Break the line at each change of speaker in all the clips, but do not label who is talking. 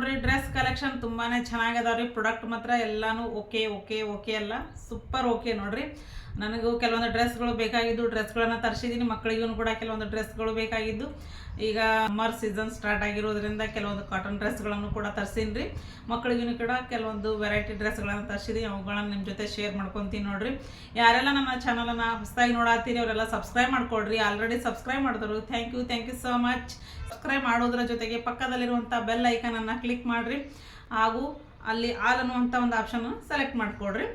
ನೋಡ್ರಿ dress collection ತುಂಬಾನೇ ಚೆನ್ನಾಗದಾವ್ರಿ. Product ಮಾತ್ರ ಎಲ್ಲಾನು ಓಕೆ ಓಕೆ ಓಕೆ ಅಲ್ಲ, ಸೂಪರ್ ಓಕೆ ನೋಡ್ರಿ. ನನಗೂ ಕೆಲವೊಂದು ಡ್ರೆಸ್ಗಳು ಬೇಕಾಗಿದ್ದು ಡ್ರೆಸ್ಗಳನ್ನು ತರಿಸಿದ್ದೀನಿ. ಮಕ್ಕಳಿಗೂ ಕೂಡ ಕೆಲವೊಂದು ಡ್ರೆಸ್ಗಳು ಬೇಕಾಗಿದ್ದು. ಈಗ ಸಮ್ಮರ್ ಸೀಸನ್ ಸ್ಟಾರ್ಟ್ ಆಗಿರೋದ್ರಿಂದ ಕೆಲವೊಂದು ಕಾಟನ್ ಡ್ರೆಸ್ಗಳನ್ನು ಕೂಡ ತರಿಸೀನಿ ರೀ. ಮಕ್ಕಳಿಗೂ ಕೂಡ ಕೆಲವೊಂದು ವೆರೈಟಿ ಡ್ರೆಸ್ಗಳನ್ನು ತರಿಸಿದ್ದೀನಿ. ಅವುಗಳನ್ನು ನಿಮ್ಮ ಜೊತೆ ಶೇರ್ ಮಾಡ್ಕೊತೀನಿ ನೋಡ್ರಿ. ಯಾರೆಲ್ಲ ನನ್ನ ಚಾನಲನ್ನು ಹೊಸದಾಗಿ ನೋಡತ್ತೀರಿ ಅವರೆಲ್ಲ ಸಬ್ಸ್ಕ್ರೈಬ್ ಮಾಡ್ಕೊಳ್ರಿ. ಆಲ್ರೆಡಿ ಸಬ್ಸ್ಕ್ರೈಬ್ ಮಾಡಿದ್ರು thank you so much. Subscribe ಮಾಡೋದ್ರ ಜೊತೆಗೆ ಪಕ್ಕದಲ್ಲಿರುವಂಥ ಬೆಲ್ ಐಕನನ್ನು ಕ್ಲಿಕ್ ಮಾಡಿರಿ. ಹಾಗೂ ಅಲ್ಲಿ ಆಲ್ ಅನ್ನುವಂಥ ಒಂದು ಆಪ್ಷನ್ ಸೆಲೆಕ್ಟ್ ಮಾಡ್ಕೊಡ್ರಿ.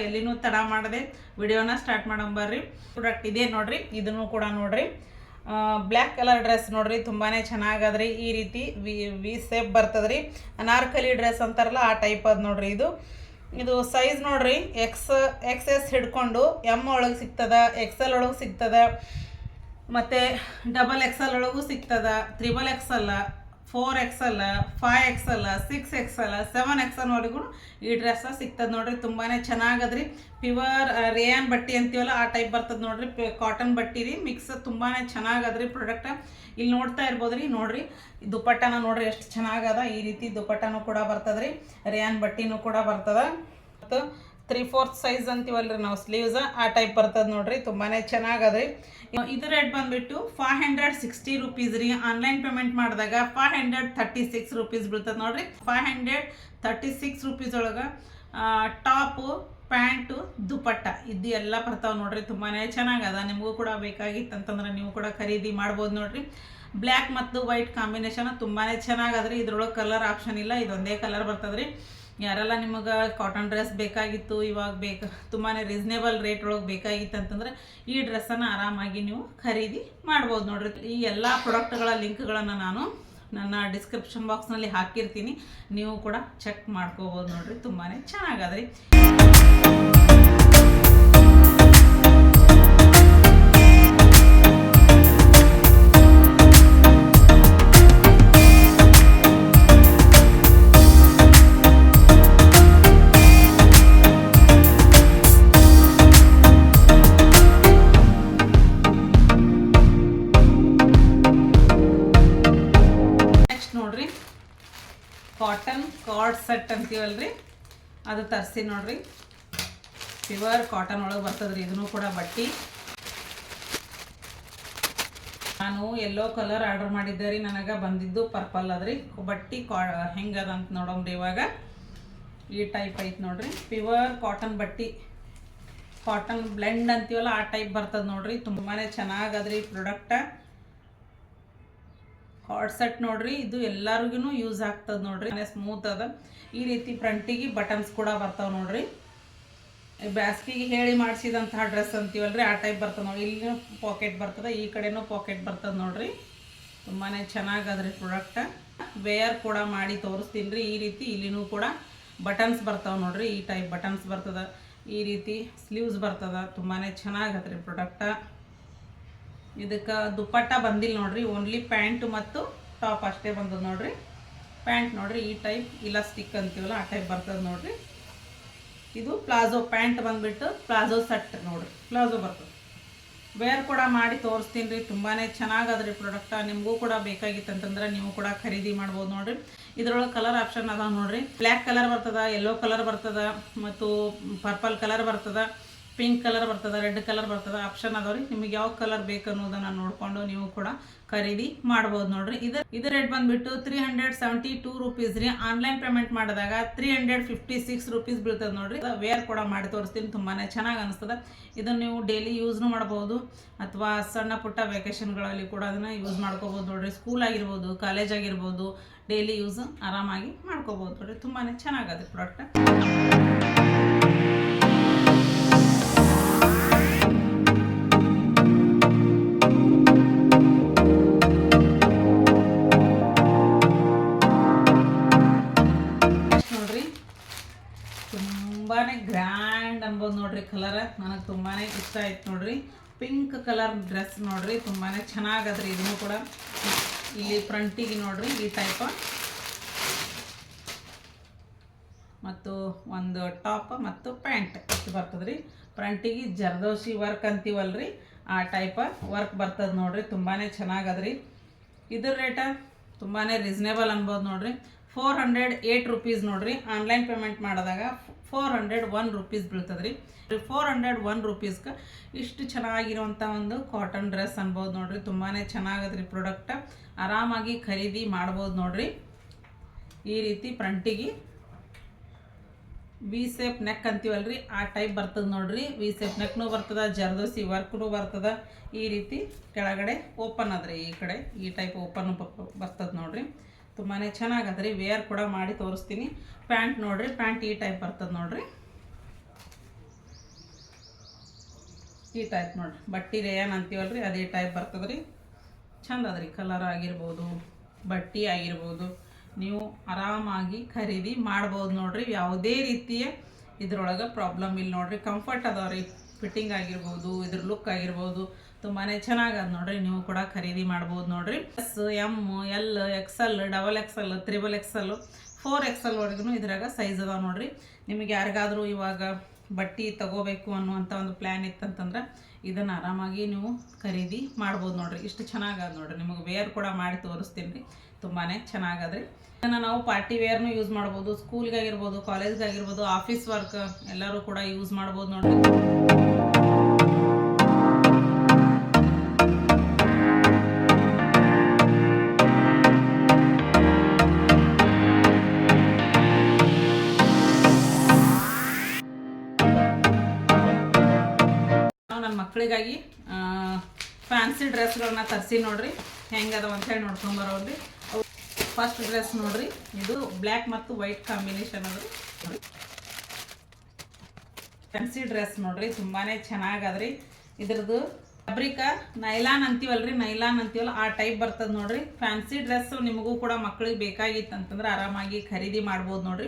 ಎಲ್ಲಿನೂ ತಡ ಮಾಡದೆ ವಿಡಿಯೋನ ಸ್ಟಾರ್ಟ್ ಮಾಡೋಂಬರ್ರಿ. ಪ್ರಾಡಕ್ಟ್ ಇದೆ ನೋಡ್ರಿ, ಇದನ್ನು ಕೂಡ ನೋಡ್ರಿ. ಬ್ಲ್ಯಾಕ್ ಕಲರ್ ಡ್ರೆಸ್ ನೋಡ್ರಿ, ತುಂಬಾ ಚೆನ್ನಾಗದ್ರಿ. ಈ ರೀತಿ ವಿ ಸೇಪ್ ಬರ್ತದ್ರಿ. ಅನಾರ್ಕಲಿ ಡ್ರೆಸ್ ಅಂತಾರಲ್ಲ ಆ ಟೈಪ್ ಅದು ನೋಡ್ರಿ. ಇದು ಸೈಜ್ ನೋಡ್ರಿ, ಎಕ್ಸ್ ಹಿಡ್ಕೊಂಡು ಎಮ್ ಒಳಗೆ ಸಿಗ್ತದ, XL ಒಳಗೆ ಸಿಗ್ತದ, ಮತ್ತು XXL ಒಳಗೂ ಸಿಗ್ತದ, XXL, 4XL, 5XL, 6XL, 7XL ವರೆಗೂ ಈ ಡ್ರೆಸ್ ಸಿಗ್ತದೆ ನೋಡ್ರಿ. ತುಂಬಾ ಚೆನ್ನಾಗದ್ರಿ. ಪ್ಯೂರ್ ರೇಯಾನ್ ಬಟ್ಟೆ ಅಂತೀವಲ್ಲ ಆ ಟೈಪ್ ಬರ್ತದೆ ನೋಡ್ರಿ. ಕಾಟನ್ ಬಟ್ಟೆ ರೀ, ಮಿಕ್ಸ್ ತುಂಬಾ ಚೆನ್ನಾಗದ್ರಿ ಪ್ರಾಡಕ್ಟ್. ಇಲ್ಲಿ ನೋಡ್ತಾ ಇರ್ಬೋದ್ರಿ. ನೋಡ್ರಿ ದುಪಟ್ಟನ ನೋಡ್ರಿ ಎಷ್ಟು ಚೆನ್ನಾಗದ. ಈ ರೀತಿ ದುಪಟ್ಟನೂ ಕೂಡ ಬರ್ತದ್ರಿ. ರೇಯಾನ್ ಬಟ್ಟಿನೂ ಕೂಡ ಬರ್ತದ. ಮತ್ತು 3/4 ಸೈಜ್ ಅಂತೀವಲ್ರಿ ನಾವು, ಸ್ಲೀವ್ಸ್ ಆ ಟೈಪ್ ಬರ್ತದೆ ನೋಡ್ರಿ. ತುಂಬಾ ಚೆನ್ನಾಗದ್ರಿ. ಇದು ರೇಟ್ ಬಂದುಬಿಟ್ಟು 560 ರುಪೀಸ್ ರೀ. ಆನ್ಲೈನ್ ಪೇಮೆಂಟ್ ಮಾಡಿದಾಗ 536 ರುಪೀಸ್ ಬೀಳ್ತದೆ ನೋಡ್ರಿ. 536 ರುಪೀಸ್ ಒಳಗೆ ಟಾಪು, ಪ್ಯಾಂಟು, ದುಪಟ್ಟ ಇದು ಎಲ್ಲ ಬರ್ತಾವೆ ನೋಡ್ರಿ. ತುಂಬಾ ಚೆನ್ನಾಗದ. ನಿಮಗೂ ಕೂಡ ಬೇಕಾಗಿತ್ತು ಅಂತಂದ್ರೆ ನೀವು ಕೂಡ ಖರೀದಿ ಮಾಡ್ಬೋದು ನೋಡ್ರಿ. ಬ್ಲ್ಯಾಕ್ ಮತ್ತು ವೈಟ್ ಕಾಂಬಿನೇಷನ್ ತುಂಬಾ ಚೆನ್ನಾಗದ್ರಿ. ಇದ್ರೊಳಗೆ ಕಲರ್ ಆಪ್ಷನ್ ಇಲ್ಲ, ಇದೊಂದೇ ಕಲರ್ ಬರ್ತದ್ರಿ. ಯಾರೆಲ್ಲ ನಿಮಗೆ ಕಾಟನ್ ಡ್ರೆಸ್ ಬೇಕಾಗಿತ್ತು, ಇವಾಗ ತುಂಬಾ ರೀಸನೇಬಲ್ ರೇಟ್ ಒಳಗೆ ಬೇಕಾಗಿತ್ತು ಅಂತಂದ್ರೆ ಈ ಡ್ರೆಸ್ಸನ್ನು ಆರಾಮಾಗಿ ನೀವು ಖರೀದಿ ಮಾಡ್ಬೋದು ನೋಡ್ರಿ. ಈ ಎಲ್ಲ ಪ್ರಾಡಕ್ಟ್ಗಳ ಲಿಂಕ್ಗಳನ್ನು ನಾನು ನನ್ನ ಡಿಸ್ಕ್ರಿಪ್ಷನ್ ಬಾಕ್ಸ್ನಲ್ಲಿ ಹಾಕಿರ್ತೀನಿ, ನೀವು ಕೂಡ ಚೆಕ್ ಮಾಡ್ಕೋಬೋದು ನೋಡ್ರಿ. ತುಂಬಾ ಚೆನ್ನಾಗದ್ರಿ. ನೋಡ್ರಿ ಕಾಟನ್ ಕಾರ್ಡ್ ಸೆಟ್ ಅಂತೀವಲ್ರಿ, ಅದು ತರಿಸಿ ನೋಡ್ರಿ. ಪ್ಯೂರ್ ಕಾಟನ್ ಒಳಗೆ ಬರ್ತದ್ರಿ. ಇದನ್ನು ಕೂಡ ಬಟ್ಟಿ ನಾನು ಯೆಲ್ಲೋ ಕಲರ್ ಆರ್ಡರ್ ಮಾಡಿದ್ದೆ ರೀ. ನನಗೆ ಬಂದಿದ್ದು ಪರ್ಪಲ್ ಅದ್ರಿ. ಬಟ್ಟಿ ಹೆಂಗದ ಅಂತ ನೋಡೋಮ್ರಿ. ಇವಾಗ ಈ ಟೈಪ್ ಐತೆ ನೋಡ್ರಿ. ಪ್ಯೂರ್ ಕಾಟನ್ ಬಟ್ಟಿ, ಕಾಟನ್ ಬ್ಲೆಂಡ್ ಅಂತೀವಲ್ಲ ಆ ಟೈಪ್ ಬರ್ತದೆ ನೋಡ್ರಿ. ತುಂಬಾ ಚೆನ್ನಾಗದ್ರಿ ಪ್ರಾಡಕ್ಟ. ಕಾರ್ಡ್ ಸೆಟ್ ನೋಡ್ರಿ, ಇದು ಎಲ್ಲರಿಗೂ ಯೂಸ್ ಆಗ್ತದೆ ನೋಡ್ರಿ. ಸ್ಮೂತ್ ಅದ. ಈ ರೀತಿ ಫ್ರಂಟಿಗೆ ಬಟನ್ಸ್ ಕೂಡ ಬರ್ತಾವೆ ನೋಡ್ರಿ. ಬ್ಯಾಸ್ಗಿಗೆ ಹೇಳಿ ಮಾಡಿಸಿದಂತಹ ಡ್ರೆಸ್ ಅಂತೀವಲ್ರಿ ಆ ಟೈಪ್ ಬರ್ತದೆ ನೋಡಿ. ಇಲ್ಲಿನೂ ಪಾಕೆಟ್ ಬರ್ತದೆ, ಈ ಕಡೆನೂ ಪಾಕೆಟ್ ಬರ್ತದೆ ನೋಡ್ರಿ. ತುಂಬಾ ಚೆನ್ನಾಗದ್ರಿ ಪ್ರಾಡಕ್ಟ. ವೇರ್ ಕೂಡ ಮಾಡಿ ತೋರಿಸ್ತೀನಿ ರೀ. ಈ ರೀತಿ ಇಲ್ಲಿನೂ ಕೂಡ ಬಟನ್ಸ್ ಬರ್ತಾವೆ ನೋಡ್ರಿ. ಈ ಟೈಪ್ ಬಟನ್ಸ್ ಬರ್ತದೆ. ಈ ರೀತಿ ಸ್ಲೀವ್ಸ್ ಬರ್ತದೆ. ತುಂಬಾ ಚೆನ್ನಾಗದ್ರಿ ಪ್ರಾಡಕ್ಟ. ಇದಕ್ಕೆ ದುಪ್ಪಟ್ಟ ಬಂದಿಲ್ಲ ನೋಡ್ರಿ. ಓನ್ಲಿ ಪ್ಯಾಂಟ್ ಮತ್ತು ಟಾಪ್ ಅಷ್ಟೇ ಬಂದದ ನೋಡ್ರಿ. ಪ್ಯಾಂಟ್ ನೋಡ್ರಿ ಈ ಟೈಪ್ ಇಲಾಸ್ಟಿಕ್ ಅಂತೀವಲ್ಲ ಆ ಟೈಪ್ ಬರ್ತದೆ ನೋಡ್ರಿ. ಇದು ಪ್ಲಾಜೋ ಪ್ಯಾಂಟ್ ಬಂದ್ಬಿಟ್ಟು ಪ್ಲಾಜೋ ಸೆಟ್ ನೋಡ್ರಿ. ಪ್ಲಾಜೋ ಬರ್ತದೆ. ವೇರ್ ಕೂಡ ಮಾಡಿ ತೋರಿಸ್ತೀನಿ ರೀ. ತುಂಬಾ ಚೆನ್ನಾಗದ್ರಿ ಪ್ರಾಡಕ್ಟ. ನಿಮಗೂ ಕೂಡ ಬೇಕಾಗಿತ್ತು ಅಂತಂದ್ರೆ ನೀವು ಕೂಡ ಖರೀದಿ ಮಾಡ್ಬೋದು ನೋಡ್ರಿ. ಇದ್ರೊಳಗೆ ಕಲರ್ ಆಪ್ಷನ್ ಅದಾವ ನೋಡ್ರಿ. ಬ್ಲ್ಯಾಕ್ ಕಲರ್ ಬರ್ತದ, ಯೆಲ್ಲೋ ಕಲರ್ ಬರ್ತದ, ಮತ್ತು ಪರ್ಪಲ್ ಕಲರ್ ಬರ್ತದ, ಪಿಂಕ್ ಕಲರ್ ಬರ್ತದೆ, ರೆಡ್ ಕಲರ್ ಬರ್ತದೆ. ಆಪ್ಷನ್ ಅದಾವ್ರಿ. ನಿಮಗೆ ಯಾವ ಕಲರ್ ಬೇಕು ಅನ್ನೋದನ್ನು ನೋಡಿಕೊಂಡು ನೀವು ಕೂಡ ಖರೀದಿ ಮಾಡ್ಬೋದು ನೋಡ್ರಿ. ಇದು ರೇಟ್ ಬಂದುಬಿಟ್ಟು 372 ರುಪೀಸ್ ರೀ. ಆನ್ಲೈನ್ ಪೇಮೆಂಟ್ ಮಾಡಿದಾಗ 356 ರುಪೀಸ್ ಬೀಳ್ತದೆ ನೋಡ್ರಿ. ವೇರ್ ಕೂಡ ಮಾಡಿ ತೋರಿಸ್ತೀನಿ. ತುಂಬಾ ಚೆನ್ನಾಗಿ ಅನಿಸ್ತದೆ. ಇದನ್ನು ನೀವು ಡೈಲಿ ಯೂಸ್ನು ಮಾಡ್ಬೋದು, ಅಥವಾ ಸಣ್ಣ ಪುಟ್ಟ ವೆಕೇಷನ್ಗಳಲ್ಲಿ ಕೂಡ ಅದನ್ನು ಯೂಸ್ ಮಾಡ್ಕೋಬೋದು ನೋಡ್ರಿ. ಸ್ಕೂಲ್ ಆಗಿರ್ಬೋದು, ಕಾಲೇಜ್ ಆಗಿರ್ಬೋದು, ಡೈಲಿ ಯೂಸ್ ಆರಾಮಾಗಿ ಮಾಡ್ಕೋಬೋದು ನೋಡ್ರಿ. ತುಂಬಾ ಚೆನ್ನಾಗದೆ ಪ್ರಾಡಕ್ಟ್. ತುಂಬಾ ಗ್ರ್ಯಾಂಡ್ ಅನ್ಬೋದು ನೋಡ್ರಿ. ಕಲರ್ ನನಗೆ ತುಂಬಾ ಇಷ್ಟ ಆಯ್ತು ನೋಡ್ರಿ. ಪಿಂಕ್ ಕಲರ್ ಡ್ರೆಸ್ ನೋಡ್ರಿ. ತುಂಬಾ ಚೆನ್ನಾಗದ್ರಿ. ಇದನ್ನು ಕೂಡ ಇಲ್ಲಿ ಫ್ರಂಟಿಗೆ ನೋಡ್ರಿ ಈ ಟೈಪ್, ಮತ್ತು ಒಂದು ಟಾಪ್ ಮತ್ತು ಪ್ಯಾಂಟ್ ಇಷ್ಟು ಬರ್ತದ್ರಿ. ಫ್ರಂಟಿಗೆ ಜರ್ದೋಶಿ ವರ್ಕ್ ಅಂತೀವಲ್ರಿ ಆ ಟೈಪ್ ವರ್ಕ್ ಬರ್ತದೆ ನೋಡ್ರಿ. ತುಂಬಾ ಚೆನ್ನಾಗದ್ರಿ. ಇದ್ರ ರೇಟ ತುಂಬಾ ರೀಸನೇಬಲ್ ಅನ್ಬೋದು ನೋಡ್ರಿ. 408 ರುಪೀಸ್ ನೋಡ್ರಿ. ಆನ್ಲೈನ್ ಪೇಮೆಂಟ್ ಮಾಡಿದಾಗ 401 ರುಪೀಸ್ ಬೀಳ್ತದೆ ರೀ. 401 ರುಪೀಸ್ಗೆ ಇಷ್ಟು ಚೆನ್ನಾಗಿರುವಂಥ ಒಂದು ಕಾಟನ್ ಡ್ರೆಸ್ ಅನ್ಬೋದು ನೋಡ್ರಿ. ತುಂಬಾ ಚೆನ್ನಾಗದ್ರಿ ಪ್ರಾಡಕ್ಟ್. ಆರಾಮಾಗಿ ಖರೀದಿ ಮಾಡ್ಬೋದು ನೋಡ್ರಿ. ಈ ರೀತಿ ಫ್ರಂಟಿಗೆ ವಿ ಸೇಪ್ ನೆಕ್ ಅಂತೀವಲ್ರಿ, ಆ ಟೈಪ್ ಬರ್ತದೆ ನೋಡ್ರಿ. ವಿ ಸೇಪ್ ನೆಕ್ನೂ ಬರ್ತದೆ, ಜರ್ದೋಸಿ ವರ್ಕ್ನೂ ಬರ್ತದೆ. ಈ ರೀತಿ ಕೆಳಗಡೆ ಓಪನ್ ಅದ್ರಿ, ಈ ಕಡೆ ಈ ಟೈಪ್ ಓಪನ್ ಬರ್ತದೆ ನೋಡ್ರಿ. ತುಂಬಾ ಚೆನ್ನಾಗದ್ರಿ. ವೇರ್ ಕೂಡ ಮಾಡಿ ತೋರಿಸ್ತೀನಿ. ಪ್ಯಾಂಟ್ ನೋಡ್ರಿ, ಪ್ಯಾಂಟ್ ಈ ಟೈಪ್ ಬರ್ತದೆ ನೋಡ್ರಿ. ಈ ಟೈಪ್ ನೋಡ್ರಿ, ಬಟ್ಟಿ ರೇಯನ್ ಅಂತೀವಲ್ರಿ, ಅದೇ ಟೈಪ್ ಬರ್ತದೆ ರೀ. ಚಂದ ಅದ್ರಿ. ಕಲರ್ ಆಗಿರ್ಬೋದು, ಬಟ್ಟಿ ಆಗಿರ್ಬೋದು, ನೀವು ಆರಾಮಾಗಿ ಖರೀದಿ ಮಾಡ್ಬೋದು ನೋಡ್ರಿ. ಯಾವುದೇ ರೀತಿಯ ಇದ್ರೊಳಗೆ ಪ್ರಾಬ್ಲಮ್ ಇಲ್ಲ ನೋಡ್ರಿ. ಕಂಫರ್ಟ್ ಅದಾವ ರೀ. ಫಿಟ್ಟಿಂಗ್ ಆಗಿರ್ಬೋದು, ಇದ್ರ ಲುಕ್ ಆಗಿರ್ಬೋದು, ತುಂಬಾ ಚೆನ್ನಾಗದ ನೋಡ್ರಿ. ನೀವು ಕೂಡ ಖರೀದಿ ಮಾಡ್ಬೋದು ನೋಡ್ರಿ. S, M, L, XL, XXL, XXL, 4XL ವರೆಗೂ ಇದ್ರಾಗ ಸೈಜ್ ಅದಾವ ನೋಡ್ರಿ. ನಿಮಗೆ ಯಾರಿಗಾದರೂ ಇವಾಗ ಬಟ್ಟೆ ತಗೋಬೇಕು ಅನ್ನುವಂಥ ಒಂದು ಪ್ಲ್ಯಾನ್ ಇತ್ತಂತಂದ್ರೆ ಇದನ್ನು ಆರಾಮಾಗಿ ನೀವು ಖರೀದಿ ಮಾಡ್ಬೋದು ನೋಡ್ರಿ. ಇಷ್ಟು ಚೆನ್ನಾಗದ ನೋಡ್ರಿ. ನಿಮಗೆ ವೇರ್ ಕೂಡ ಮಾಡಿ ತೋರಿಸ್ತೀನಿ ರೀ. ತುಂಬಾ ಚೆನ್ನಾಗದ್ರಿ. ಇದನ್ನು ನಾವು ಪಾರ್ಟಿ ವೇರ್ನು ಯೂಸ್ ಮಾಡ್ಬೋದು, ಸ್ಕೂಲ್ಗಾಗಿರ್ಬೋದು, ಕಾಲೇಜ್ಗಾಗಿರ್ಬೋದು, ಆಫೀಸ್ ವರ್ಕ್ ಎಲ್ಲರೂ ಕೂಡ ಯೂಸ್ ಮಾಡ್ಬೋದು ನೋಡ್ರಿ. ನನ್ನ ಮಕ್ಕಳಿಗಾಗಿ ಫ್ಯಾನ್ಸಿ ಡ್ರೆಸ್ಗಳನ್ನ ತರಿಸಿ ನೋಡ್ರಿ. ಹೆಂಗದವ ಅಂತೇಳಿ ನೋಡ್ಕೊಂಬರೋದ್ರಿ. ಫಸ್ಟ್ ಡ್ರೆಸ್ ನೋಡ್ರಿ, ಇದು ಬ್ಲ್ಯಾಕ್ ಮತ್ತು ವೈಟ್ ಕಾಂಬಿನೇಷನ್ ಅದ್ರಿ. ಫ್ಯಾನ್ಸಿ ಡ್ರೆಸ್ ನೋಡ್ರಿ, ತುಂಬಾ ಚೆನ್ನಾಗದ್ರಿ. ಇದ್ರದ್ದು ಫ್ಯಾಬ್ರಿಕ ನೈಲಾನ್ ಅಂತೀವಲ್ರಿ, ನೈಲಾನ್ ಅಂತೀವಲ್ಲ ಆ ಟೈಪ್ ಬರ್ತದೆ ನೋಡ್ರಿ. ಫ್ಯಾನ್ಸಿ ಡ್ರೆಸ್ ನಿಮಗೂ ಕೂಡ ಮಕ್ಕಳಿಗೆ ಬೇಕಾಗಿತ್ತು ಅಂತಂದ್ರೆ ಆರಾಮಾಗಿ ಖರೀದಿ ಮಾಡ್ಬೋದು ನೋಡ್ರಿ.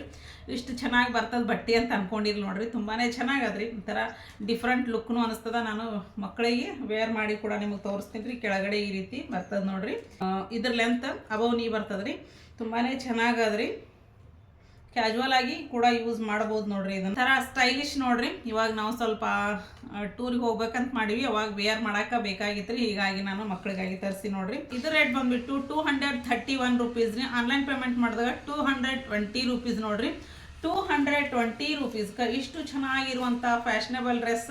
ಇಷ್ಟು ಚೆನ್ನಾಗಿ ಬರ್ತದೆ ಬಟ್ಟೆ ಅಂತ ಅನ್ಕೊಂಡಿಲ್ಲ ನೋಡ್ರಿ. ತುಂಬಾ ಚೆನ್ನಾಗದ್ರಿ. ಒಂಥರ ಡಿಫ್ರೆಂಟ್ ಲುಕ್ನು ಅನಿಸ್ತದ. ನಾನು ಮಕ್ಕಳಿಗೆ ವೇರ್ ಮಾಡಿ ಕೂಡ ನಿಮಗೆ ತೋರಿಸ್ತೀನಿ ರೀ. ಕೆಳಗಡೆ ಈ ರೀತಿ ಬರ್ತದೆ ನೋಡ್ರಿ. ಇದ್ರ ಲೆಂತ್ ಅಬೌವ್ ನೀ ಬರ್ತದ್ರಿ. ತುಂಬಾ ಚೆನ್ನಾಗದ್ರಿ. ಕ್ಯಾಜುವಲ್ ಆಗಿ ಕೂಡ ಯೂಸ್ ಮಾಡ್ಬೋದು ನೋಡ್ರಿ. ಇದನ್ನ ಥರ ಸ್ಟೈಲಿಶ್ ನೋಡ್ರಿ. ಇವಾಗ ನಾವು ಸ್ವಲ್ಪ ಟೂರಿಗೆ ಹೋಗ್ಬೇಕಂತ ಮಾಡೀವಿ, ಅವಾಗ ವೇರ್ ಮಾಡಕ್ಕೆ ಬೇಕಾಗಿತ್ತು ರೀ. ಹೀಗಾಗಿ ನಾನು ಮಕ್ಕಳಿಗಾಗಿ ತರಿಸಿ ನೋಡ್ರಿ. ಇದು ರೇಟ್ ಬಂದ್ಬಿಟ್ಟು 231 ರುಪೀಸ್ ರೀ. ಆನ್ಲೈನ್ ಪೇಮೆಂಟ್ ಮಾಡಿದಾಗ 220 ರುಪೀಸ್ ನೋಡ್ರಿ. 220 ರುಪೀಸ್ಗೆ ಇಷ್ಟು ಚೆನ್ನಾಗಿರುವಂಥ ಫ್ಯಾಷನೇಬಲ್ ಡ್ರೆಸ್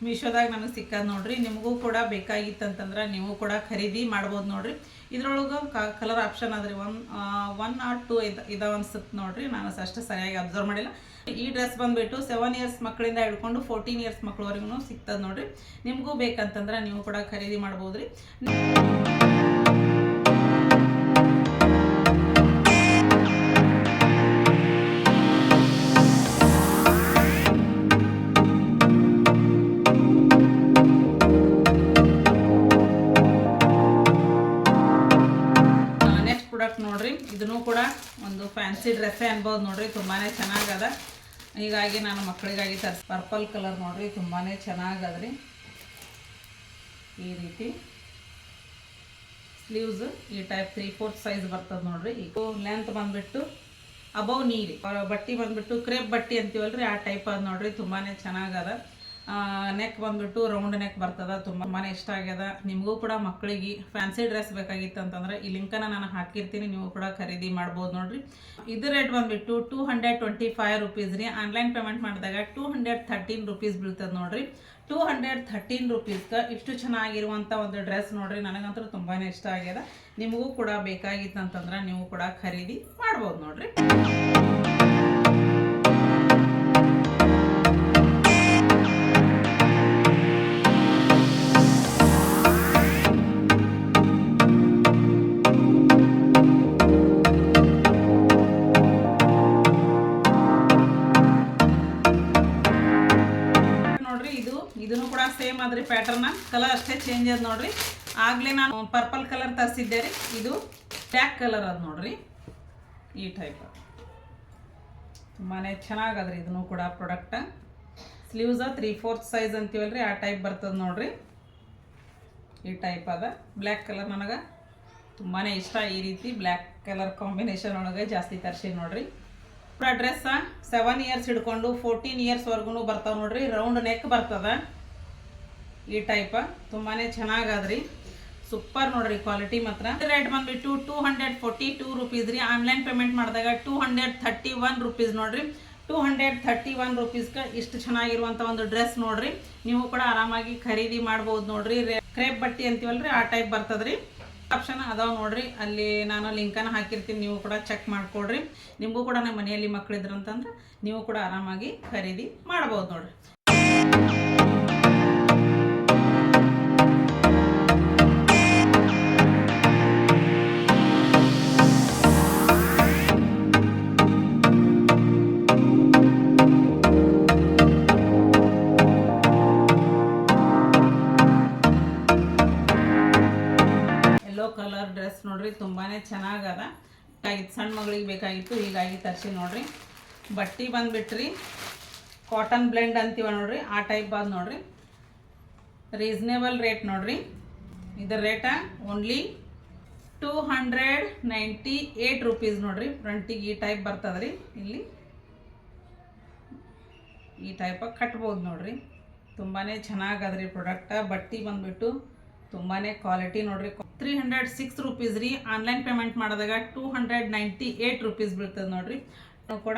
ಮೀಶೋದಾಗ ನನಗೆ ಸಿಕ್ಕದು ನೋಡ್ರಿ. ನಿಮಗೂ ಕೂಡ ಬೇಕಾಗಿತ್ತಂತಂದ್ರೆ ನೀವು ಕೂಡ ಖರೀದಿ ಮಾಡ್ಬೋದು ನೋಡ್ರಿ. ಇದ್ರೊಳಗೆ ಕಲರ್ ಆಪ್ಷನ್ ಅದ್ರಿ. 1 or 2 ಇದಾವ ಅನ್ಸುತ್ತೆ ನೋಡ್ರಿ. ನಾನು ಅಷ್ಟು ಸರಿಯಾಗಿ ಅಬ್ಸರ್ವ್ ಮಾಡಿಲ್ಲ. ಈ ಡ್ರೆಸ್ ಬಂದುಬಿಟ್ಟು 7 ಇಯರ್ಸ್ ಮಕ್ಕಳಿಂದ ಹಿಡ್ಕೊಂಡು 14 ಇಯರ್ಸ್ ಮಕ್ಕಳವರೆಗೂ ಸಿಗ್ತದೆ ನೋಡ್ರಿ. ನಿಮಗೂ ಬೇಕಂತಂದ್ರೆ ನೀವು ಕೂಡ ಖರೀದಿ ಮಾಡ್ಬೋದು ರೀ. ನೋಡ್ರಿ, ಇದನ್ನು ಕೂಡ ಒಂದು ಫ್ಯಾನ್ಸಿ ಡ್ರೆಸ್ಸೇ ಅನ್ಬೋದು ನೋಡ್ರಿ. ತುಂಬಾ ಚೆನ್ನಾಗದ. ಹೀಗಾಗಿ ನಾನು ಮಕ್ಕಳಿಗಾಗಿ ಪರ್ಪಲ್ ಕಲರ್ ನೋಡ್ರಿ. ತುಂಬಾ ಚೆನ್ನಾಗದ್ರಿ. ಈ ರೀತಿ ಸ್ಲೀವ್ಸ್ ಈ ಟೈಪ್ 3/4 ಸೈಜ್ ಬರ್ತದೆ ನೋಡ್ರಿ. ಈಗ ಲೆಂತ್ ಬಂದ್ಬಿಟ್ಟು ಅಬೌವ್ ನೀರಿ ಬಟ್ಟೆ ಬಂದ್ಬಿಟ್ಟು ಕ್ರೇಪ್ ಬಟ್ಟೆ ಅಂತೀವಲ್ರಿ, ಆ ಟೈಪ್ ಅದ ನೋಡ್ರಿ. ತುಂಬಾ ಚೆನ್ನಾಗದ. ನೆಕ್ ಬಂದ್ಬಿಟ್ಟು ರೌಂಡ್ ನೆಕ್ ಬರ್ತದ. ತುಂಬಾ ಇಷ್ಟ ಆಗ್ಯದ. ನಿಮಗೂ ಕೂಡ ಮಕ್ಕಳಿಗೆ ಫ್ಯಾನ್ಸಿ ಡ್ರೆಸ್ ಬೇಕಾಗಿತ್ತು ಅಂತಂದ್ರೆ ಈ ಲಿಂಕನ್ನು ನಾನು ಹಾಕಿರ್ತೀನಿ. ನೀವು ಕೂಡ ಖರೀದಿ ಮಾಡ್ಬೋದು ನೋಡ್ರಿ. ಇದು ರೇಟ್ ಬಂದ್ಬಿಟ್ಟು 225 ರುಪೀಸ್ ರೀ. ಆನ್ಲೈನ್ ಪೇಮೆಂಟ್ ಮಾಡಿದಾಗ 213 ರುಪೀಸ್ ಬೀಳ್ತದೆ ನೋಡ್ರಿ. 213 ರುಪೀಸ್ಗೆ ಇಷ್ಟು ಚೆನ್ನಾಗಿರುವಂಥ ಒಂದು ಡ್ರೆಸ್ ನೋಡ್ರಿ. ನನಗಂತೂ ತುಂಬಾ ಇಷ್ಟ ಆಗ್ಯದ. ನಿಮಗೂ ಕೂಡ ಬೇಕಾಗಿತ್ತು ಅಂತಂದ್ರೆ ನೀವು ಕೂಡ ಖರೀದಿ ಮಾಡ್ಬೋದು ನೋಡ್ರಿ. ಇದನ್ನು ಕೂಡ ಸೇಮ್ ಆದ್ರಿ. ಪ್ಯಾಟರ್ನ ಕಲರ್ ಅಷ್ಟೇ ಚೇಂಜ್ ಅದ ನೋಡ್ರಿ. ಆಗಲೇ ನಾನು ಪರ್ಪಲ್ ಕಲರ್ ತರಿಸಿದ್ದೆ ರೀ. ಇದು ಬ್ಲ್ಯಾಕ್ ಕಲರ್ ಅದ ನೋಡ್ರಿ. ಈ ಟೈಪ್ ತುಂಬಾ ಚೆನ್ನಾಗದ್ರಿ. ಇದನ್ನು ಕೂಡ ಪ್ರಾಡಕ್ಟ್ ಸ್ಲೀವ್ಸ್ 3/4 ಸೈಜ್ ಅಂತೀವಲ್ರಿ, ಆ ಟೈಪ್ ಬರ್ತದೆ ನೋಡ್ರಿ. ಈ ಟೈಪ್ ಅದ. ಬ್ಲ್ಯಾಕ್ ಕಲರ್ ನನಗೆ ತುಂಬಾ ಇಷ್ಟ. ಈ ರೀತಿ ಬ್ಲ್ಯಾಕ್ ಕಲರ್ ಕಾಂಬಿನೇಷನ್ ಒಳಗೆ ಜಾಸ್ತಿ ತರಿಸಿ ನೋಡ್ರಿ. ಡ್ರೆಸ್ 7 ಇಯರ್ಸ್ ಹಿಡ್ಕೊಂಡು 14 ಇಯರ್ಸ್ವರೆಗೂ ಬರ್ತಾವೆ ನೋಡ್ರಿ. ರೌಂಡ್ ನೆಕ್ ಬರ್ತದ. ಈ ಟೈಪ್ ತುಂಬಾ ಚೆನ್ನಾಗದ್ರಿ. ಸೂಪರ್ ನೋಡ್ರಿ ಕ್ವಾಲಿಟಿ ಮಾತ್ರ. ರೇಟ್ ಬಂದ್ಬಿಟ್ಟು 242 ರುಪೀಸ್ ರೀ. ಆನ್ಲೈನ್ ಪೇಮೆಂಟ್ ಮಾಡಿದಾಗ 231 ರುಪೀಸ್ ನೋಡ್ರಿ. 231 ರುಪೀಸ್ಗೆ ಇಷ್ಟು ಚೆನ್ನಾಗಿರುವಂಥ ಒಂದು ಡ್ರೆಸ್ ನೋಡ್ರಿ. ನೀವು ಕೂಡ ಆರಾಮಾಗಿ ಖರೀದಿ ಮಾಡ್ಬೋದು ನೋಡ್ರಿ. ಕ್ರೇಪ್ ಬಟ್ಟೆ ಅಂತೀವಲ್ರಿ ಆ ಟೈಪ್ ಬರ್ತದ್ರಿ. ಆಪ್ಷನ್ ಅದಾವ ನೋಡ್ರಿ, ಅಲ್ಲಿ ನಾನು ಲಿಂಕನ್ನು ಹಾಕಿರ್ತೀನಿ, ನೀವು ಕೂಡ ಚೆಕ್ ಮಾಡ್ಕೊಡ್ರಿ. ನಿಮಗೂ ಕೂಡ ನಮ್ಮ ಮನೆಯಲ್ಲಿ ಮಕ್ಕಳಿದ್ರು ಅಂತಂದ್ರೆ ನೀವು ಕೂಡ ಆರಾಮಾಗಿ ಖರೀದಿ ಮಾಡ್ಬೋದು ನೋಡ್ರಿ. ಕಲರ್ ಡ್ರೆಸ್ ನೋಡ್ರಿ, ತುಂಬಾನೇ ಚೆನ್ನಾಗದ. ಇದು ಸಣ್ಣ ಮಗಳಿಗೆ ಬೇಕಾಗಿತ್ತು, ಹೀಗಾಗಿ ತರಿಸಿ ನೋಡ್ರಿ. ಬಟ್ಟೆ ಬಂದ್ಬಿಟ್ರಿ ಕಾಟನ್ ಬ್ಲೆಂಡ್ ಅಂತೀವ ನೋಡ್ರಿ, ಆ ಟೈಪ್ ಬಂದು ನೋಡ್ರಿ. ರೀಸನೇಬಲ್ ರೇಟ್ ನೋಡ್ರಿ. ಇದರ ರೇಟ ಓನ್ಲಿ 298 ರುಪೀಸ್ ನೋಡ್ರಿ. ಫ್ರಂಟಿಗೆ ಈ ಟೈಪ್ ಬರ್ತದ್ರಿ, ಇಲ್ಲಿ ಈ ಟೈಪಾಗಿ ಕಟ್ಬೋದು ನೋಡ್ರಿ. ತುಂಬಾನೇ ಚೆನ್ನಾಗದ್ರಿ ಪ್ರಾಡಕ್ಟ್. ಬಟ್ಟೆ ಬಂದ್ಬಿಟ್ಟು ತುಂಬಾನೇ ಕ್ವಾಲಿಟಿ ನೋಡ್ರಿ. 306 ರುಪೀಸ್ ರೀ. ಆನ್ಲೈನ್ ಪೇಮೆಂಟ್ ಮಾಡಿದಾಗ 298 ರುಪೀಸ್ ಬೀಳ್ತದೆ ನೋಡ್ರಿ. ನಾವು ಕೂಡ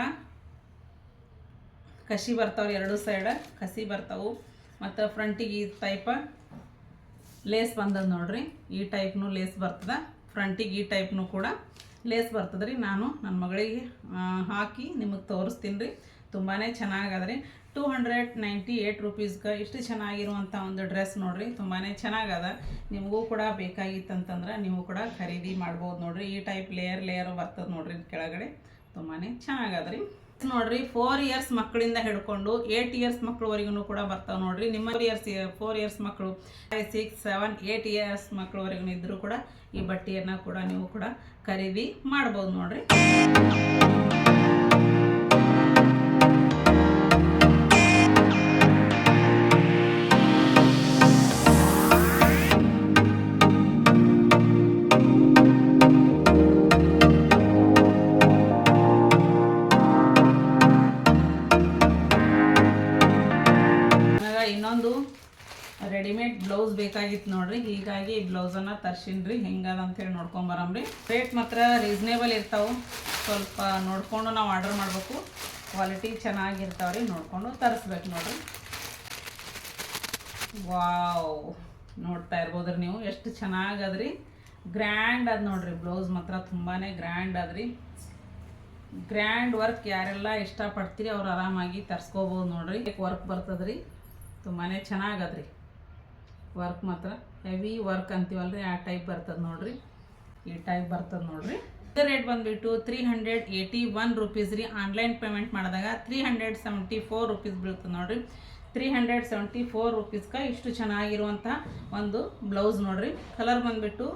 ಕಸಿ ಬರ್ತಾವ್ರಿ, ಎರಡು ಸೈಡ್ ಕಸಿ ಬರ್ತಾವು. ಮತ್ತು ಫ್ರಂಟಿಗೆ ಈ ಟೈಪ ಲೇಸ್ ಬಂದದ ನೋಡ್ರಿ. ಈ ಟೈಪ್ನು ಲೇಸ್ ಬರ್ತದ. ಫ್ರಂಟಿಗೆ ಈ ಟೈಪ್ನು ಕೂಡ ಲೇಸ್ ಬರ್ತದ್ರಿ. ನಾನು ನನ್ನ ಮಗಳಿಗೆ ಹಾಕಿ ನಿಮಗೆ ತೋರಿಸ್ತೀನಿ ರೀ. ತುಂಬಾ ಚೆನ್ನಾಗದ್ರಿ. 298 ರುಪೀಸ್ಗೆ ಇಷ್ಟು ಚೆನ್ನಾಗಿರುವಂಥ ಒಂದು ಡ್ರೆಸ್ ನೋಡ್ರಿ. ತುಂಬಾ ಚೆನ್ನಾಗದ. ನಿಮಗೂ ಕೂಡ ಬೇಕಾಗಿತ್ತಂತಂದ್ರೆ ನೀವು ಕೂಡ ಖರೀದಿ ಮಾಡ್ಬೋದು ನೋಡ್ರಿ. ಈ ಟೈಪ್ ಲೇಯರ್ ಬರ್ತದೆ ನೋಡ್ರಿ ಕೆಳಗಡೆ. ತುಂಬಾ ಚೆನ್ನಾಗದ್ರಿ ನೋಡ್ರಿ. 4 ಇಯರ್ಸ್ ಮಕ್ಕಳಿಂದ ಹಿಡ್ಕೊಂಡು 8 ಇಯರ್ಸ್ ಮಕ್ಕಳವರೆಗೂ ಕೂಡ ಬರ್ತಾವೆ ನೋಡ್ರಿ. ನಿಮ್ಮ 4 ಇಯರ್ಸ್ ಮಕ್ಕಳು 5, 6, 7, 8 ಇಯರ್ಸ್ ಮಕ್ಕಳವರೆಗೂ ಇದ್ದರೂ ಕೂಡ ಈ ಬಟ್ಟೆಯನ್ನು ಕೂಡ ನೀವು ಕೂಡ ಖರೀದಿ ಮಾಡ್ಬೋದು ನೋಡ್ರಿ. ಇನ್ನೊಂದು ರೆಡಿಮೇಡ್ ಬ್ಲೌಸ್ ಬೇಕಾಗಿತ್ತು ನೋಡ್ರಿ, ಹೀಗಾಗಿ ಈ ಬ್ಲೌಸನ್ನು ತರ್ಸಿನ್ರಿ. ಹೆಂಗದ ಅಂತೇಳಿ ನೋಡ್ಕೊಂಬರಮ್ರಿ. ರೇಟ್ ಮಾತ್ರ ರೀಸನೇಬಲ್ ಇರ್ತಾವೆ. ಸ್ವಲ್ಪ ನೋಡಿಕೊಂಡು ನಾವು ಆರ್ಡರ್ ಮಾಡಬೇಕು. ಕ್ವಾಲಿಟಿ ಚೆನ್ನಾಗಿರ್ತಾವ್ರಿ, ನೋಡಿಕೊಂಡು ತರಿಸ್ಬೇಕು ನೋಡ್ರಿ. ವಾವ್, ನೋಡ್ತಾ ಇರ್ಬೋದ್ರಿ ನೀವು ಎಷ್ಟು ಚೆನ್ನಾಗದ್ರಿ. ಗ್ರ್ಯಾಂಡ್ ಅದ ನೋಡ್ರಿ. ಬ್ಲೌಸ್ ಮಾತ್ರ ತುಂಬಾ ಗ್ರ್ಯಾಂಡ್ ಅದ್ರಿ. ಗ್ರ್ಯಾಂಡ್ ವರ್ಕ್ ಯಾರೆಲ್ಲ ಇಷ್ಟಪಡ್ತೀರಿ ಅವ್ರು ಆರಾಮಾಗಿ ತರಿಸ್ಕೋಬೋದು ನೋಡ್ರಿ. ವರ್ಕ್ ಬರ್ತದ್ರಿ, ತುಂಬಾ ಚೆನ್ನಾಗದ್ರಿ. ವರ್ಕ್ ಮಾತ್ರ ಹೆವಿ ವರ್ಕ್ ಅಂತೀವಲ್ರಿ ಆ ಟೈಪ್ ಬರ್ತದೆ ನೋಡ್ರಿ. ಈ ಟೈಪ್ ಬರ್ತದೆ ನೋಡ್ರಿ. ರೇಟ್ ಬಂದ್ಬಿಟ್ಟು 381 ರುಪೀಸ್ ರೀ. ಆನ್ಲೈನ್ ಪೇಮೆಂಟ್ ಮಾಡಿದಾಗ 374 ರುಪೀಸ್ ಬೀಳ್ತದೆ ನೋಡ್ರಿ. 374 ರುಪೀಸ್ಗೆ ಇಷ್ಟು ಚೆನ್ನಾಗಿರುವಂಥ ಒಂದು ಬ್ಲೌಸ್ ನೋಡ್ರಿ. ಕಲರ್ ಬಂದ್ಬಿಟ್ಟು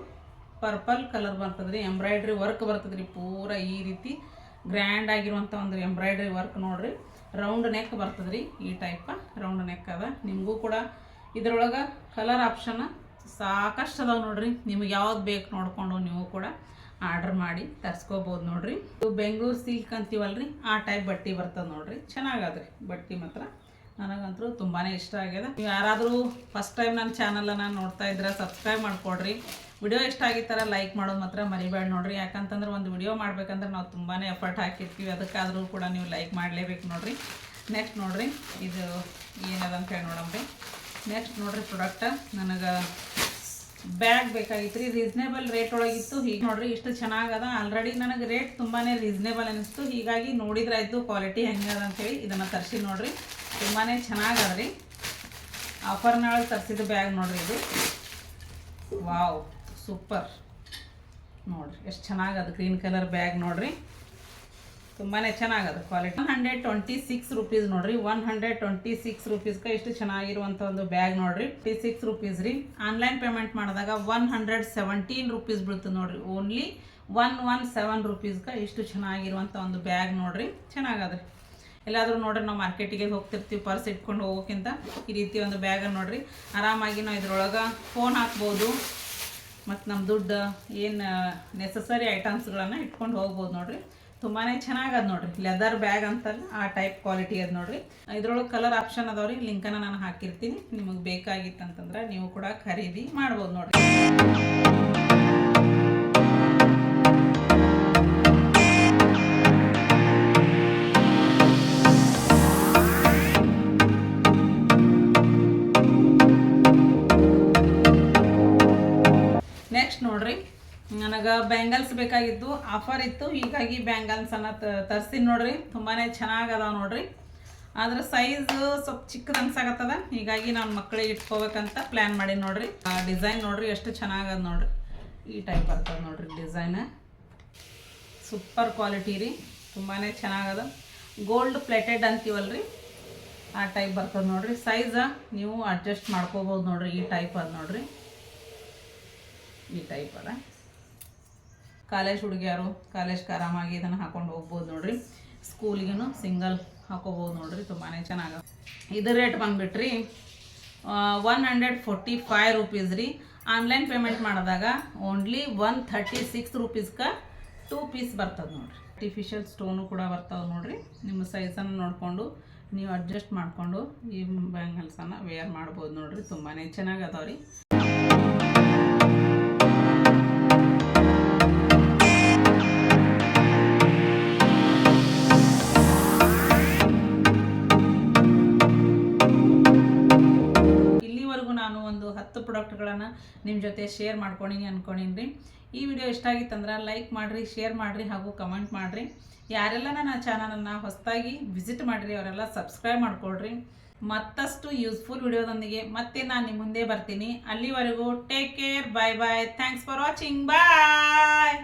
ಪರ್ಪಲ್ ಕಲರ್ ಬರ್ತದ್ರಿ. ಎಂಬ್ರಾಯ್ಡ್ರಿ ವರ್ಕ್ ಬರ್ತದ್ರಿ. ಪೂರ ಈ ರೀತಿ ಗ್ರ್ಯಾಂಡ್ ಆಗಿರುವಂಥ ಒಂದು ಎಂಬ್ರಾಯ್ಡ್ರಿ ವರ್ಕ್ ನೋಡ್ರಿ. ರೌಂಡ್ ನೆಕ್ ಬರ್ತದ್ರಿ. ಈ ಟೈಪ್ ರೌಂಡ್ ನೆಕ್ ಅದ. ನಿಮಗೂ ಕೂಡ ಇದ್ರೊಳಗೆ ಕಲರ್ ಆಪ್ಷನ್ ಸಾಕಷ್ಟು ಅದಾವ ನೋಡ್ರಿ. ನಿಮಗೆ ಯಾವ್ದು ಬೇಕು ನೋಡಿಕೊಂಡು ನೀವು ಕೂಡ ಆರ್ಡರ್ ಮಾಡಿ ತರಿಸ್ಕೋಬೋದು ನೋಡ್ರಿ. ಇದು ಬೆಂಗಳೂರು ಸಿಲ್ಕ್ ಅಂತೀವಲ್ರಿ ಆ ಟೈಪ್ ಬಟ್ಟೆ ಬರ್ತದೆ ನೋಡ್ರಿ. ಚೆನ್ನಾಗದ್ರಿ ಬಟ್ಟೆ ಮಾತ್ರ. ನನಗಂತೂ ತುಂಬಾ ಇಷ್ಟ ಆಗ್ಯದ. ನೀವು ಯಾರಾದರೂ ಫಸ್ಟ್ ಟೈಮ್ ನನ್ನ ಚಾನಲನ್ನು ನೋಡ್ತಾ ಇದ್ರೆ ಸಬ್ಸ್ಕ್ರೈಬ್ ಮಾಡ್ಕೊಡ್ರಿ. ವಿಡಿಯೋ ಇಷ್ಟ ಆಗಿತ್ತರ ಲೈಕ್ ಮಾಡೋದು ಮಾತ್ರ ಮರಿಬೇಡ ನೋಡ್ರಿ. ಯಾಕಂತಂದ್ರೆ ಒಂದು ವಿಡಿಯೋ ಮಾಡ್ಬೇಕಂದ್ರೆ ನಾವು ತುಂಬಾ ಎಫರ್ಟ್ ಹಾಕಿರ್ತೀವಿ, ಅದಕ್ಕಾದರೂ ಕೂಡ ನೀವು ಲೈಕ್ ಮಾಡಲೇಬೇಕು ನೋಡ್ರಿ. ನೆಕ್ಸ್ಟ್ ನೋಡ್ರಿ, ಇದು ಏನದ ಅಂತ ಹೇಳಿ ನೋಡಮ್ರಿ. ನೆಕ್ಸ್ಟ್ ನೋಡ್ರಿ ಪ್ರಾಡಕ್ಟ್ ನನಗೆ ಬ್ಯಾಗ್ ಬೇಕಾಗಿತ್ತು ರೀ. ರೀಸನೇಬಲ್ ರೇಟ್ ಒಳಗಿತ್ತು. ಹೀಗೆ ನೋಡ್ರಿ ಇಷ್ಟು ಚೆನ್ನಾಗದ. ಆಲ್ರೆಡಿ ನನಗೆ ರೇಟ್ ತುಂಬಾ ರೀಸನೇಬಲ್ ಅನ್ನಿಸ್ತು. ಹೀಗಾಗಿ ನೋಡಿದ್ರಾಯ್ತು ಕ್ವಾಲಿಟಿ ಹೆಂಗದ ಅಂತೇಳಿ ಇದನ್ನು ತರಿಸಿ ನೋಡ್ರಿ. ತುಂಬಾ ಚೆನ್ನಾಗದ್ರಿ. ಆಫರ್ನಾಳೆ ತರಿಸಿದ ಬ್ಯಾಗ್ ನೋಡ್ರಿ ಇದು. ವಾವ್, ಸೂಪರ್ ನೋಡ್ರಿ ಎಷ್ಟು ಚೆನ್ನಾಗದ. ಗ್ರೀನ್ ಕಲರ್ ಬ್ಯಾಗ್ ನೋಡ್ರಿ. ತುಂಬಾ ಚೆನ್ನಾಗದ ಕ್ವಾಲಿಟಿ. 126 ರುಪೀಸ್ ನೋಡ್ರಿ. 126 ರುಪೀಸ್ಗೆ ಇಷ್ಟು ಚೆನ್ನಾಗಿರುವಂಥ ಒಂದು ಬ್ಯಾಗ್ ನೋಡ್ರಿ. 26 ರುಪೀಸ್ ರೀ. ಆನ್ಲೈನ್ ಪೇಮೆಂಟ್ ಮಾಡಿದಾಗ 117 ರುಪೀಸ್ ಬೀಳ್ತದೆ ನೋಡ್ರಿ. ಓನ್ಲಿ 117 ರುಪೀಸ್ಗೆ ಇಷ್ಟು ಚೆನ್ನಾಗಿರುವಂಥ ಒಂದು ಬ್ಯಾಗ್ ನೋಡ್ರಿ. ಚೆನ್ನಾಗದ್ರಿ. ಎಲ್ಲಾದರೂ ನೋಡ್ರಿ ನಾವು ಮಾರ್ಕೆಟಿಗೆ ಹೋಗ್ತಿರ್ತೀವಿ, ಪರ್ಸ್ ಇಟ್ಕೊಂಡು ಹೋಗೋಕ್ಕಿಂತ ಈ ರೀತಿ ಒಂದು ಬ್ಯಾಗನ್ನು ನೋಡ್ರಿ ಆರಾಮಾಗಿ ನಾವು ಇದ್ರೊಳಗೆ ಫೋನ್ ಹಾಕ್ಬೋದು ಮತ್ತು ನಮ್ಮ ದುಡ್ಡು ಏನು ನೆಸಸರಿ ಐಟಮ್ಸ್ಗಳನ್ನು ಇಟ್ಕೊಂಡು ಹೋಗ್ಬೋದು ನೋಡ್ರಿ. ತುಂಬಾ ಚೆನ್ನಾಗದ ನೋಡ್ರಿ. ಲೆದರ್ ಬ್ಯಾಗ್ ಅಂತಲ್ಲ ಆ ಟೈಪ್ ಕ್ವಾಲಿಟಿ ಅದ ನೋಡ್ರಿ. ಇದ್ರೊಳಗೆ ಕಲರ್ ಆಪ್ಷನ್ ಅದಾವ್ರಿ, ಲಿಂಕನ್ನು ನಾನು ಹಾಕಿರ್ತೀನಿ. ನಿಮಗೆ ಬೇಕಾಗಿತ್ತಂತಂದ್ರೆ ನೀವು ಕೂಡ ಖರೀದಿ ಮಾಡ್ಬೋದು ನೋಡ್ರಿ. ನೆಕ್ಸ್ಟ್ ನೋಡ್ರಿ, ನನಗೆ ಬ್ಯಾಂಗಲ್ಸ್ ಬೇಕಾಗಿದ್ದು, ಆಫರ್ ಇತ್ತು, ಹೀಗಾಗಿ ಬ್ಯಾಂಗಲ್ಸನ್ನು ತರಿಸ್ತೀನಿ ನೋಡ್ರಿ. ತುಂಬಾ ಚೆನ್ನಾಗದಾವ ನೋಡ್ರಿ. ಆದ್ರೆ ಸೈಜ್ ಸ್ವಲ್ಪ ಚಿಕ್ಕದು ಅನ್ಸಾಕತ್ತದ, ಹೀಗಾಗಿ ನಾನು ಮಕ್ಕಳಿಗೆ ಇಟ್ಕೋಬೇಕಂತ ಪ್ಲ್ಯಾನ್ ಮಾಡಿ ನೋಡ್ರಿ. ಆ ಡಿಸೈನ್ ನೋಡ್ರಿ ಎಷ್ಟು ಚೆನ್ನಾಗದ ನೋಡ್ರಿ. ಈ ಟೈಪ್ ಬರ್ತದೆ ನೋಡ್ರಿ ಡಿಸೈನ್. ಸೂಪರ್ ಕ್ವಾಲಿಟಿ ರೀ, ತುಂಬಾ ಚೆನ್ನಾಗದ. ಗೋಲ್ಡ್ ಪ್ಲೇಟೆಡ್ ಅಂತೀವಲ್ರಿ ಆ ಟೈಪ್ ಬರ್ತದೆ ನೋಡ್ರಿ. ಸೈಜ ನೀವು ಅಡ್ಜಸ್ಟ್ ಮಾಡ್ಕೋಬೋದು ನೋಡ್ರಿ. ಈ ಟೈಪ್ ಅದ ನೋಡ್ರಿ, ಈ ಟೈಪ್ ಅದ. ಕಾಲೇಜ್ ಹುಡುಗಿಯರು ಕಾಲೇಜ್ಗೆ ಆರಾಮಾಗಿ ಇದನ್ನು ಹಾಕೊಂಡು ಹೋಗ್ಬೋದು ನೋಡ್ರಿ. ಸ್ಕೂಲಿಗೂ ಸಿಂಗಲ್ ಹಾಕೋಬೋದು ನೋಡ್ರಿ. ತುಂಬಾ ಚೆನ್ನಾಗ. ಇದು ರೇಟ್ ಬಂದುಬಿಟ್ರಿ 145 ರೂಪೀಸ್ ರೀ. ಆನ್ಲೈನ್ ಪೇಮೆಂಟ್ ಮಾಡಿದಾಗ ಓನ್ಲಿ 136 ರೂಪೀಸ್ಗೆ 2 ಪೀಸ್ ಬರ್ತದೆ ನೋಡ್ರಿ. ಆರ್ಟಿಫಿಷಿಯಲ್ ಸ್ಟೋನು ಕೂಡ ಬರ್ತಾವೆ ನೋಡ್ರಿ. ನಿಮ್ಮ ಸೈಜನ್ನು ನೋಡಿಕೊಂಡು ನೀವು ಅಡ್ಜಸ್ಟ್ ಮಾಡಿಕೊಂಡು ಈ ಬ್ಯಾಂಗಲ್ಸನ್ನು ವೇರ್ ಮಾಡ್ಬೋದು ನೋಡ್ರಿ. ತುಂಬಾ ಚೆನ್ನಾಗಿ ಅದಾವ ರೀ. ನಾನು ಒಂದು 10 ಪ್ರಾಡಕ್ಟ್ಗಳನ್ನು ನಿಮ್ಮ ಜೊತೆ ಶೇರ್ ಮಾಡ್ಕೊಂಡಿನಿ ಅನ್ಕೊಂಡಿನಿ. ಈ ವಿಡಿಯೋ ಇಷ್ಟ ಆಗಿತ್ತಂದ್ರೆ ಲೈಕ್ ಮಾಡಿರಿ, ಶೇರ್ ಮಾಡಿರಿ ಹಾಗೂ ಕಮೆಂಟ್ ಮಾಡಿರಿ. ಯಾರೆಲ್ಲ ನನ್ನ ಚಾನಲನ್ನು ಹೊಸದಾಗಿ ವಿಸಿಟ್ ಮಾಡಿರಿ ಅವರೆಲ್ಲ ಸಬ್ಸ್ಕ್ರೈಬ್ ಮಾಡ್ಕೊಳ್ರಿ. ಮತ್ತಷ್ಟು ಯೂಸ್ಫುಲ್ ವಿಡಿಯೋದೊಂದಿಗೆ ಮತ್ತೆ ನಾನು ನಿಮ್ಮ ಮುಂದೆ ಬರ್ತೀನಿ. ಅಲ್ಲಿವರೆಗೂ take care, bye bye. Thanks for watching, bye.